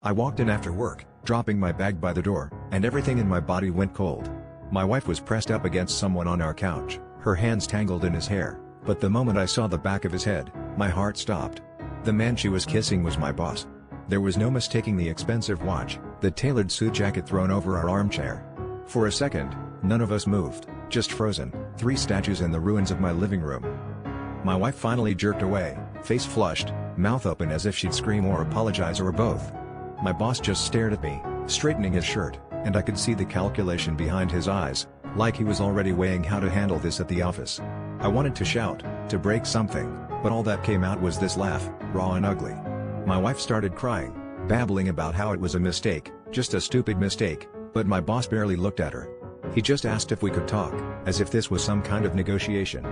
I walked in after work, dropping my bag by the door, and everything in my body went cold. My wife was pressed up against someone on our couch, her hands tangled in his hair, but the moment I saw the back of his head, my heart stopped. The man she was kissing was my boss. There was no mistaking the expensive watch, the tailored suit jacket thrown over our armchair. For a second, none of us moved, just frozen, 3 statues in the ruins of my living room. My wife finally jerked away, face flushed, mouth open as if she'd scream or apologize or both. My boss just stared at me, straightening his shirt, and I could see the calculation behind his eyes, like he was already weighing how to handle this at the office. I wanted to shout, to break something, but all that came out was this laugh, raw and ugly. My wife started crying, babbling about how it was a mistake, just a stupid mistake, but my boss barely looked at her. He just asked if we could talk, as if this was some kind of negotiation.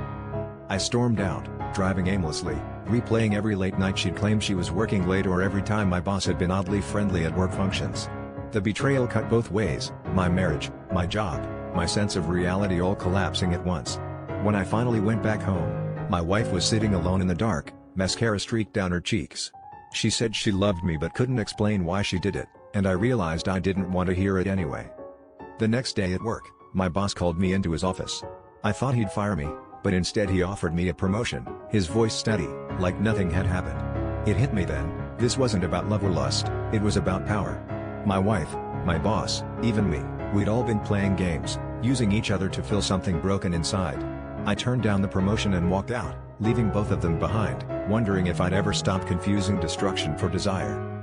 I stormed out, driving aimlessly, replaying every late night she'd claimed she was working late or every time my boss had been oddly friendly at work functions. The betrayal cut both ways, my marriage, my job, my sense of reality all collapsing at once. When I finally went back home, my wife was sitting alone in the dark, mascara streaked down her cheeks. She said she loved me but couldn't explain why she did it, and I realized I didn't want to hear it anyway. The next day at work, my boss called me into his office. I thought he'd fire me, but instead he offered me a promotion, his voice steady, like nothing had happened. It hit me then, this wasn't about love or lust, it was about power. My wife, my boss, even me, we'd all been playing games, using each other to fill something broken inside. I turned down the promotion and walked out, leaving both of them behind, wondering if I'd ever stop confusing destruction for desire.